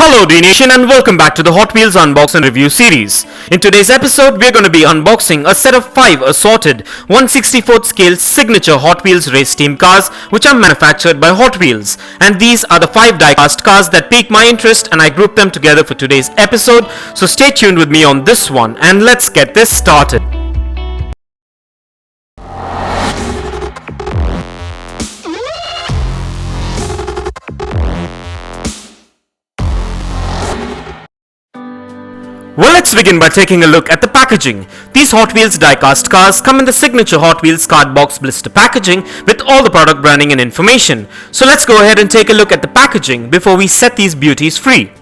Hello Dnation and welcome back to the Hot Wheels Unbox and Review series. In today's episode, we're going to be unboxing a set of 5 assorted 1/64th scale signature Hot Wheels race team cars which are manufactured by Hot Wheels. And these are the 5 die-cast cars that piqued my interest and I grouped them together for today's episode. So stay tuned with me on this one and let's get this started. Well, let's begin by taking a look at the packaging. These Hot Wheels die-cast cars come in the signature Hot Wheels cardbox blister packaging with all the product branding and information. So let's go ahead and take a look at the packaging before we set these beauties free.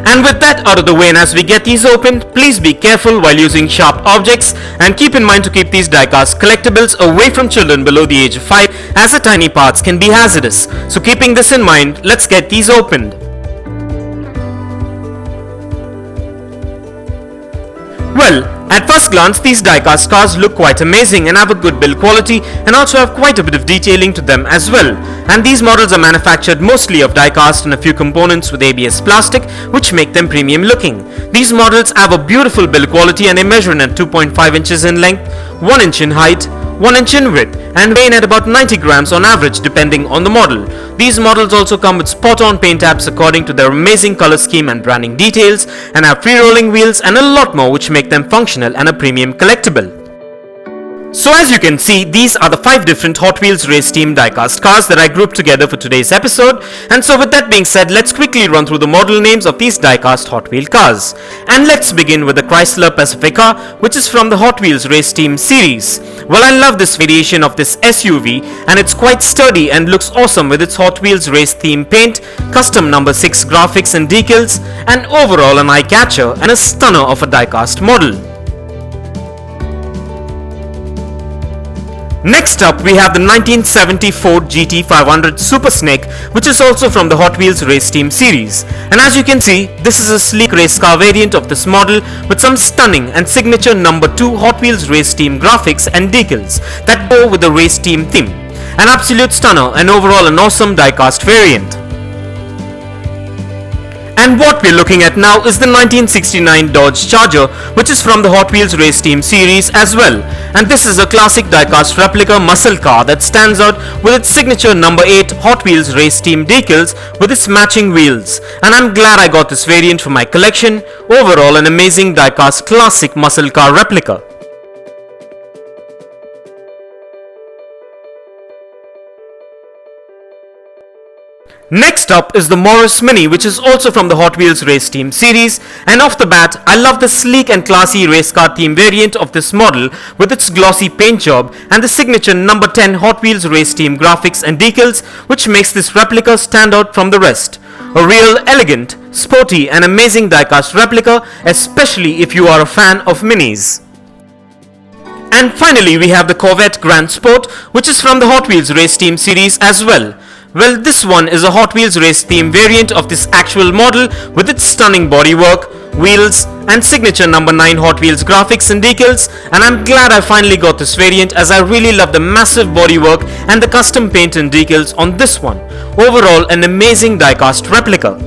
And with that out of the way, and as we get these opened, please be careful while using sharp objects and keep in mind to keep these die-cast collectibles away from children below the age of 5 as the tiny parts can be hazardous. So keeping this in mind, let's get these opened. Well, at first glance, these die-cast cars look quite amazing and have a good build quality and also have quite a bit of detailing to them as well. And these models are manufactured mostly of die-cast and a few components with ABS plastic which make them premium looking. These models have a beautiful build quality and they measure in at 2.5 inches in length, 1 inch in height, 1 inch in width and weigh in at about 90 grams on average depending on the model. These models also come with spot-on paint apps according to their amazing color scheme and branding details and have free rolling wheels and a lot more which make them functional and a premium collectible. So as you can see, these are the 5 different Hot Wheels race team die-cast cars that I grouped together for today's episode. And so with that being said, let's quickly run through the model names of these die-cast Hot Wheel cars. And let's begin with the Chrysler Pacifica, which is from the Hot Wheels race team series. Well, I love this variation of this SUV and it's quite sturdy and looks awesome with its Hot Wheels race theme paint, custom number 6 graphics and decals, and overall an eye-catcher and a stunner of a die-cast model. Next up, we have the 1970 Ford GT500 Super Snake, which is also from the Hot Wheels race team series. And as you can see, this is a sleek race car variant of this model with some stunning and signature number 2 Hot Wheels race team graphics and decals that go with the race team theme. An absolute stunner and overall an awesome die-cast variant. And what we're looking at now is the 1969 Dodge Charger, which is from the Hot Wheels race team series as well. And this is a classic die-cast replica muscle car that stands out with its signature number 8 Hot Wheels race team decals with its matching wheels. And I'm glad I got this variant for my collection. Overall, an amazing die-cast classic muscle car replica. Next up is the morrismini, which is also from the Hot Wheels race team series, and off the bat I love the sleek and classy race car theme variant of this model with its glossy paint job and the signature number 10 Hot Wheels race team graphics and decals which makes this replica stand out from the rest. A real elegant, sporty and amazing die-cast replica, especially if you are a fan of minis. And finally we have the Corvette Grand Sport, which is from the Hot Wheels race team series as well. Well, this one is a Hot Wheels race theme variant of this actual model with its stunning bodywork, wheels and signature number 9 Hot Wheels graphics and decals, and I'm glad I finally got this variant as I really love the massive bodywork and the custom paint and decals on this one. Overall, an amazing die-cast replica.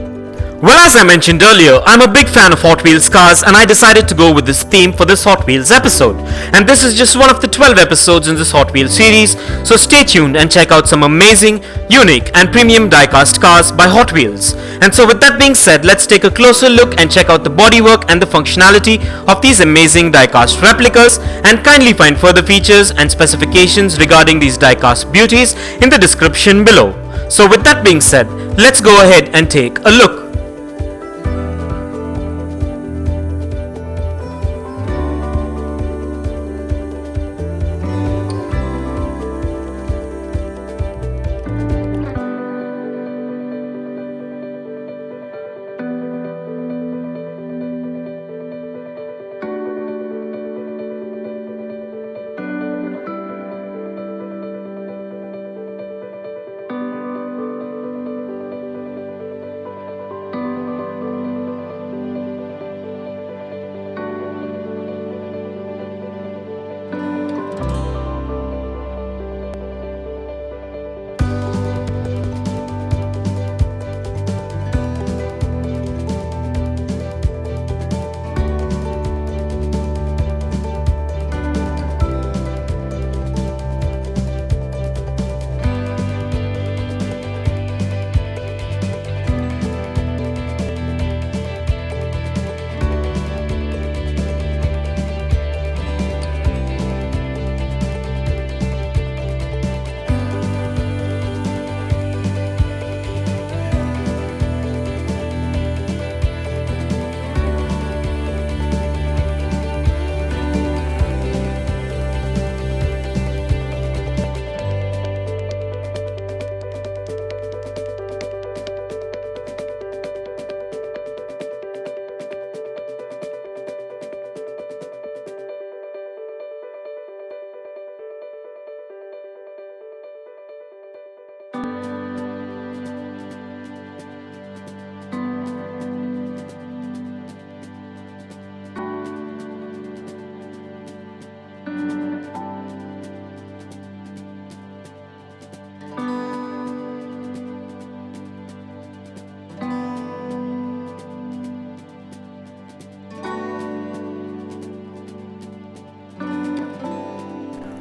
Well, as I mentioned earlier, I'm a big fan of Hot Wheels cars and I decided to go with this theme for this Hot Wheels episode. And this is just one of the 12 episodes in this Hot Wheels series, so stay tuned and check out some amazing, unique and premium die-cast cars by Hot Wheels. And so with that being said, let's take a closer look and check out the bodywork and the functionality of these amazing die-cast replicas, and kindly find further features and specifications regarding these die-cast beauties in the description below. So with that being said, let's go ahead and take a look.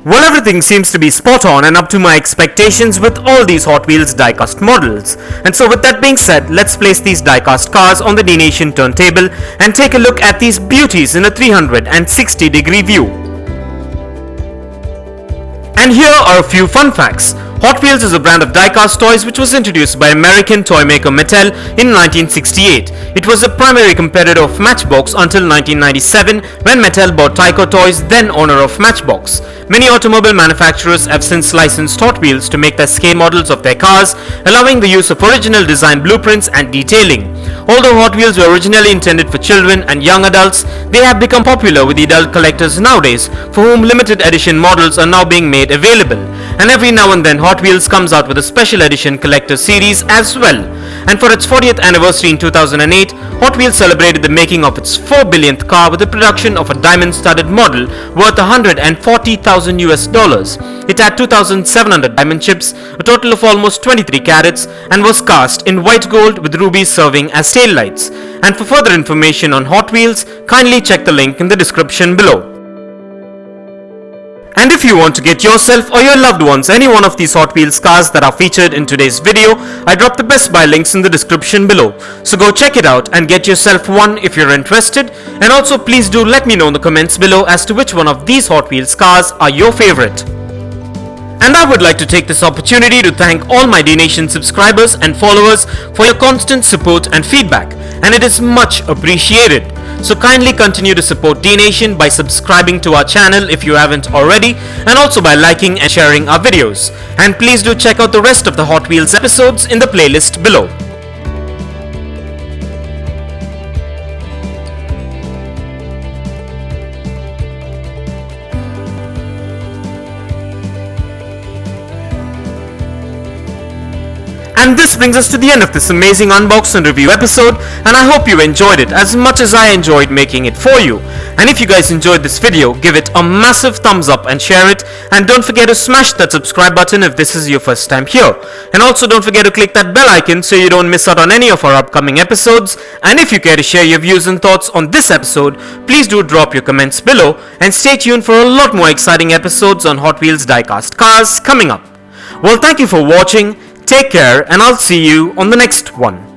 Well, everything seems to be spot on and up to my expectations with all these Hot Wheels diecast models. And so with that being said, let's place these diecast cars on the Dnation turntable and take a look at these beauties in a 360-degree view. And here are a few fun facts. Hot Wheels is a brand of diecast toys which was introduced by American toy maker Mattel in 1968. It was the primary competitor of Matchbox until 1997 when Mattel bought Tyco Toys, then owner of Matchbox. Many automobile manufacturers have since licensed Hot Wheels to make the scale models of their cars, allowing the use of original design blueprints and detailing. Although Hot Wheels were originally intended for children and young adults, they have become popular with the adult collectors nowadays, for whom limited edition models are now being made available. And every now and then Hot Wheels comes out with a special edition collector series as well. And for its 40th anniversary in 2008, Hot Wheels celebrated the making of its 4 billionth car with the production of a diamond-studded model worth $140,000 US. It had 2,700 diamond chips, a total of almost 23 carats, and was cast in white gold with rubies serving as taillights. And for further information on Hot Wheels, kindly check the link in the description below. And if you want to get yourself or your loved ones any one of these Hot Wheels cars that are featured in today's video, I dropped the Best Buy links in the description below. So go check it out and get yourself one if you're interested. And also please do let me know in the comments below as to which one of these Hot Wheels cars are your favorite. And I would like to take this opportunity to thank all my Dnation subscribers and followers for your constant support and feedback, and it is much appreciated. So kindly continue to support Dnation by subscribing to our channel if you haven't already, and also by liking and sharing our videos. And please do check out the rest of the Hot Wheels episodes in the playlist below. And this brings us to the end of this amazing unbox and review episode, and I hope you enjoyed it as much as I enjoyed making it for you. And if you guys enjoyed this video, give it a massive thumbs up and share it, and don't forget to smash that subscribe button if this is your first time here. And also don't forget to click that bell icon so you don't miss out on any of our upcoming episodes. And if you care to share your views and thoughts on this episode, please do drop your comments below, and stay tuned for a lot more exciting episodes on Hot Wheels diecast cars coming up. Well, thank you for watching. Take care, and I'll see you on the next one.